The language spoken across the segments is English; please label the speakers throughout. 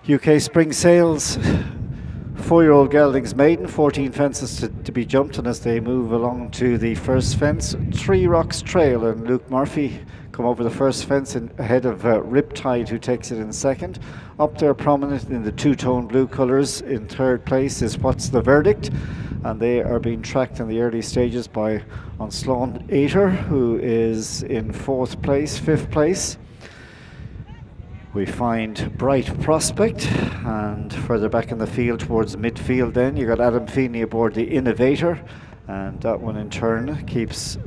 Speaker 1: UK Spring Sales, 4yo Geldings Maiden, 14 fences to be jumped, and as they move along to the first fence, 3 Rocks Trail and Luke Murphy come over the first fence ahead of Riptide, who takes it in second. Up there prominent in the two-tone blue colours in third place is What's the Verdict, and they are being tracked in the early stages by Onslaught Ater, who is in fifth place. We find Bright Prospect, and further back in the field towards midfield then you got Adam Feeney aboard the Innovator, and that one in turn keeps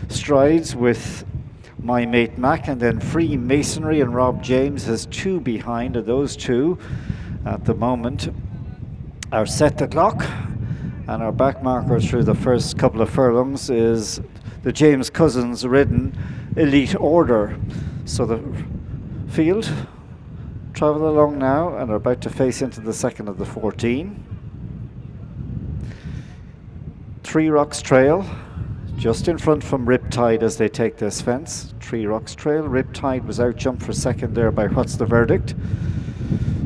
Speaker 1: strides with My Mate Mac, and then Freemasonry and Rob James has 2 behind, and those 2 at the moment are Set the Clock, and our back marker through the first couple of furlongs is the James Cousins ridden Elite Order. So the field travel along now and are about to face into the second of the 14. 3 Rocks Trail just in front from Riptide as they take this fence. 3 Rocks Trail. Riptide was out jumped for second there by What's the Verdict.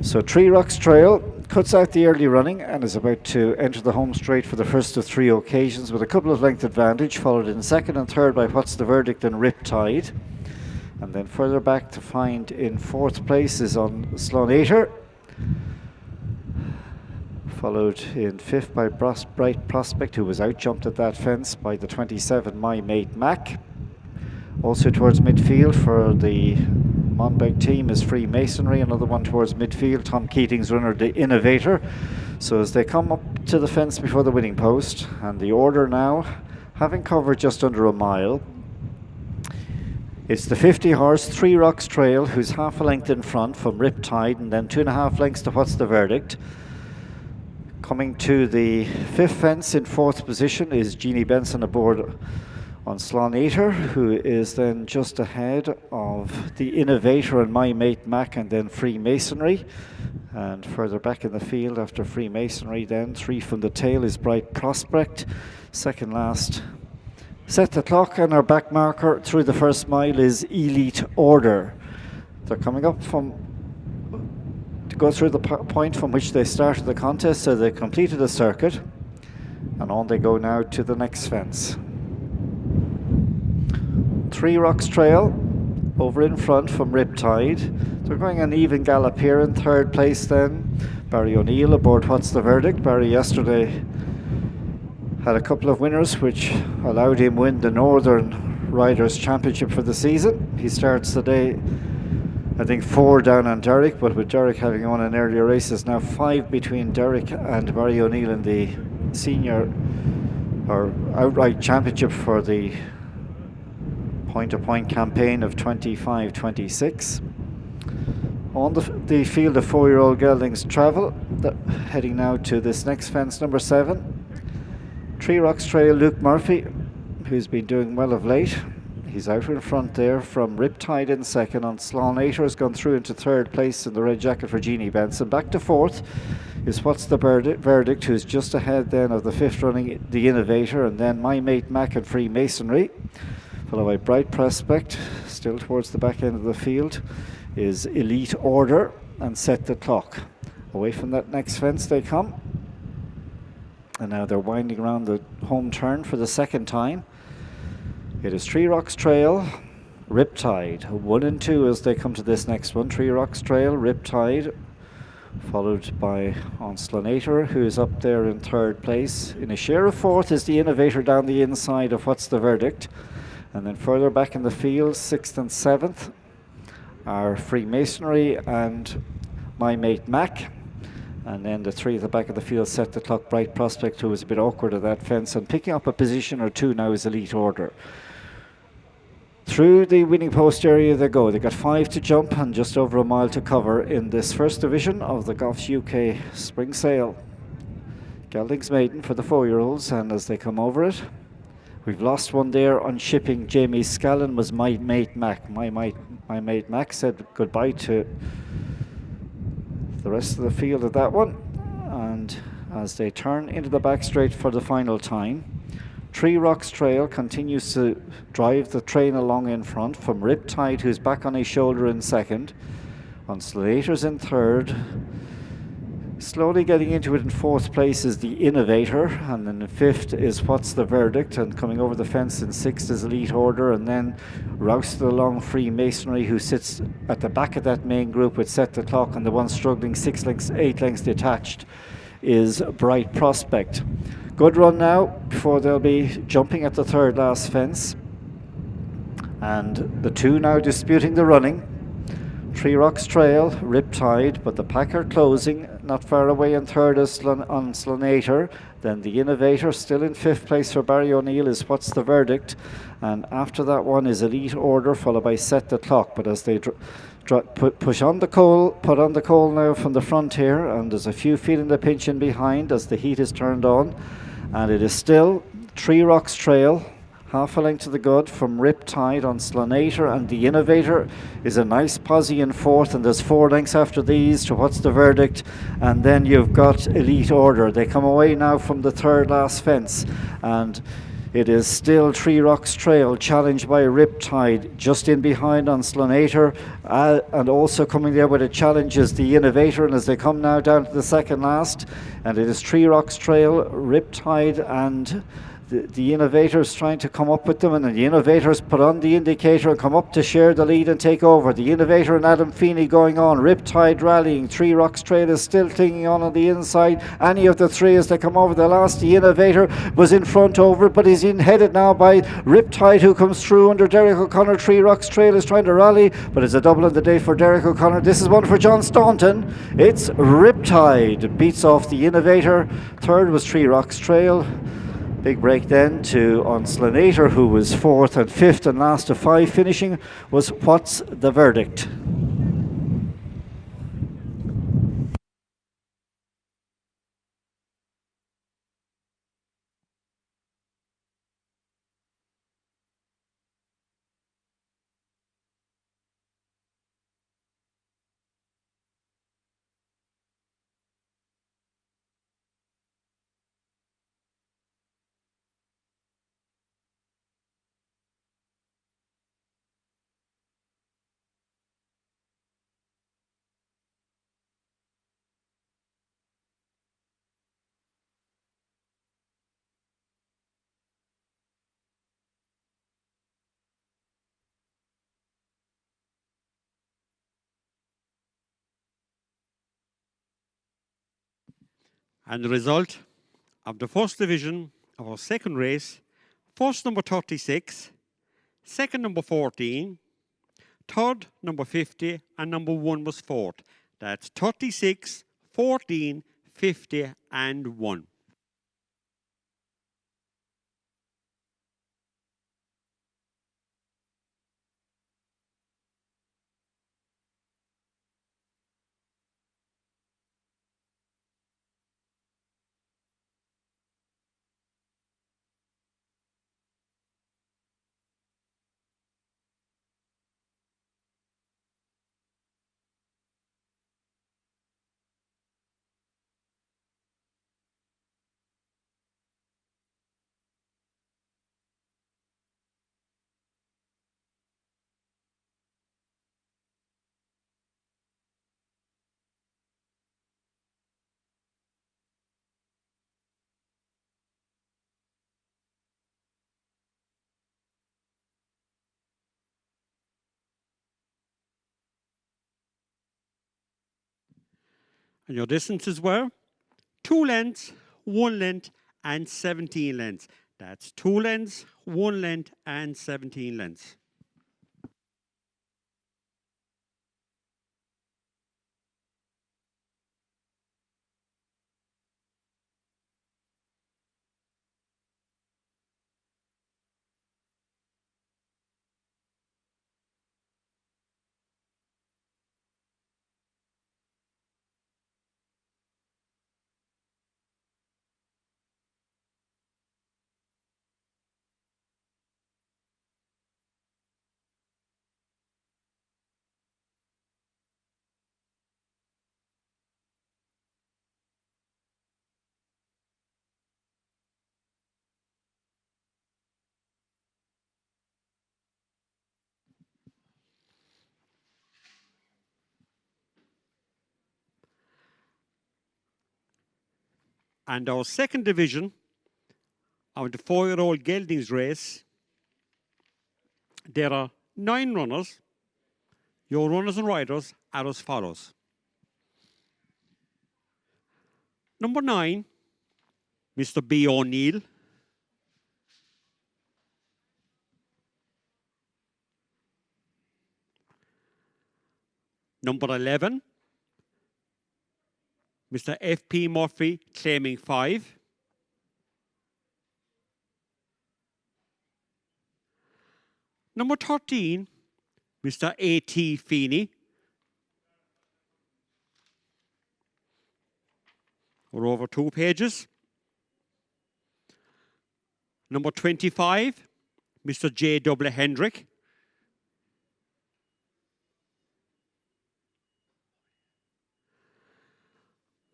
Speaker 1: So 3 Rocks Trail cuts out the early running and is about to enter the home straight for the first of 3 occasions with a couple of length advantage, followed in second and third by What's the Verdict and Riptide. And then further back to find in fourth place is Onslaught Ater, followed in fifth by Bright Prospect, who was out jumped at that fence by the 27 My Mate Mac. Also towards midfield for the Monbeg team is Freemasonry, another one towards midfield, Tom Keating's runner, the Innovator. So as they come up to the fence before the winning post, and the order now, having covered just under a mile, it's the 50 horse 3 Rocks Trail, who's half a length in front from Riptide, and then 2.5 lengths to What's the Verdict. Coming to the 5th fence in 4th position is Jeannie Benson aboard Onslaught Ater, who is then just ahead of the Innovator and My Mate Mac, and then Freemasonry. And further back in the field after Freemasonry then, 3 from the tail is Bright Prospect. Second last, Set the Clock, and our back marker through the first mile is Elite Order. They're coming up to go through the point from which they started the contest, so they completed the circuit, and on they go now to the next fence. 3 Rocks Trail over in front from Riptide. They're going an even gallop here. In third place then, Barry O'Neill aboard What's the Verdict. Barry yesterday had a couple of winners which allowed him win the Northern Riders Championship for the season. He starts today, I think 4 down on Derek, but with Derek having won an earlier race, there's now 5 between Derek and Barry O'Neill in the senior or outright championship for the point-to-point campaign of 25-26. On the field of 4yo Geldings Travel, heading now to this next fence, number 7. 3 Rocks Trail, Luke Murphy, who's been doing well of late. He's out in front there from Riptide in second. Onslaught Ater has gone through into third place in the red jacket for Jeannie Benson. Back to fourth is What's the Verdict, who's just ahead then of the 5th running, the Innovator, and then My Mate Mac and Freemasonry, followed by Bright Prospect. Still towards the back end of the field is Elite Order and Set the Clock. Away from that next fence they come, and now they're winding around the home turn for the second time. It is 3 Rocks Trail, Riptide, 1 and 2 as they come to this next one. 3 Rocks Trail, Riptide, followed by Onslaught Ater, who is up there in third place. In a share of fourth is the Innovator down the inside of What's the Verdict. And then further back in the field, 6th and 7th, are Freemasonry and My Mate Mac. And then the 3 at the back of the field, Set the Clock, Bright Prospect, who was a bit awkward at that fence, and picking up a position or 2 now is Elite Order. Through the winning post area they go. They got 5 to jump and just over a mile to cover in this first division of the Goffs UK Spring Sale. Geldings Maiden for the 4-year-olds, and as they come over it, we've lost one there on shipping. Jamie Scallon was My Mate Mac. My Mate Mac said goodbye to the rest of the field of that one, and as they turn into the back straight for the final time, 3 Rocks Trail continues to drive the train along in front from Riptide, who's back on his shoulder in second. Onslaught Ater's in third. Slowly getting into it in fourth place is the Innovator, and then in fifth is What's the Verdict, and coming over the fence in sixth is Elite Order, and then rousted along Freemasonry, who sits at the back of that main group with Set the Clock, and the one struggling 6 lengths, 8 lengths detached is Bright Prospect. Good run now before they'll be jumping at the third last fence, and the two now disputing the running. Three Rocks Trail, Riptide, but the pack are closing. Not far away in third is on Slonator. Then the Innovator, still in fifth place for Barry O'Neill, is What's the Verdict. And after that one is Elite Order, followed by Set the Clock. But as they put on the coal now from the front here, and there's a few feeling the pinch in behind as the heat is turned on. And it is still Three Rocks Trail, half a length to the good from Riptide on Slonator, and the Innovator is a nice posse in fourth, and there's 4 lengths after these to What's the Verdict, and then you've got Elite Order. They come away now from the third last fence, and it is still Three Rocks Trail challenged by Riptide, just in behind on Slonator, and also coming there with a challenge is the Innovator, and as they come now down to the second last, and it is Three Rocks Trail, Riptide, and the Innovators trying to come up with them, and the Innovators put on the indicator and come up to share the lead and take over. The Innovator and Adam Feeney going on, Riptide rallying, Three Rocks Trail is still clinging on the inside. Any of the three as they come over the last, the Innovator was in front over it, but he's in headed now by Riptide, who comes through under Derek O'Connor. Three Rocks Trail is trying to rally, but it's a double of the day for Derek O'Connor. This is one for John Staunton. It's Riptide beats off the Innovator. Third was Three Rocks Trail. Big break then to on Slonator, who was fourth, and fifth and last of 5 finishing was What's the Verdict.
Speaker 2: And the result of the first division of our second race: first number 36, second number 14, third number 50, and number 1 was fourth. That's 36, 14, 50, and 1. And your distances were 2 lengths, 1 length, and 17 lengths. That's 2 lengths, 1 length, and 17 lengths. And our second division of the 4-year-old Geldings race, there are 9 runners. Your runners and riders are as follows. Number 9, Mr. B. O'Neill. Number 11, Mr. F.P. Murphy, claiming 5. Number 13, Mr. A.T. Feeney. We're over 2 pages. Number 25, Mr. J. W. Hendrick.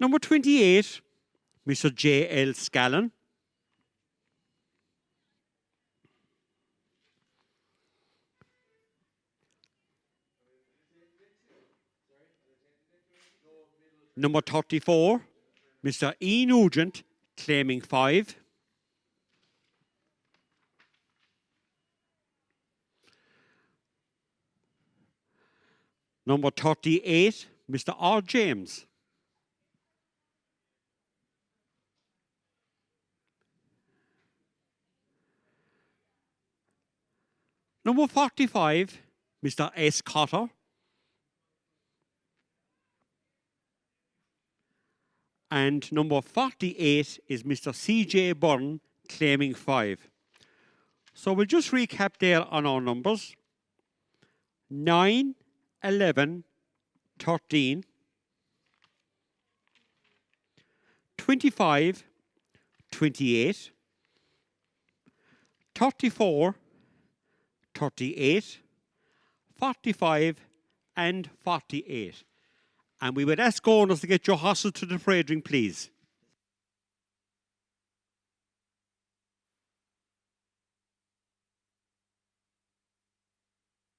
Speaker 2: Number 28, Mr. J. L. Scallon. Number 34, Mr. E. Nugent, claiming 5. Number 38, Mr. R. James. Number 45, Mr. S. Cotter. And number 48 is Mr. C.J. Byrne, claiming 5. So we'll just recap there on our numbers. 9, 11, 13, 25, 28, 34, 38, 45, and 48. And we would ask owners to get your horses to the parade ring, please.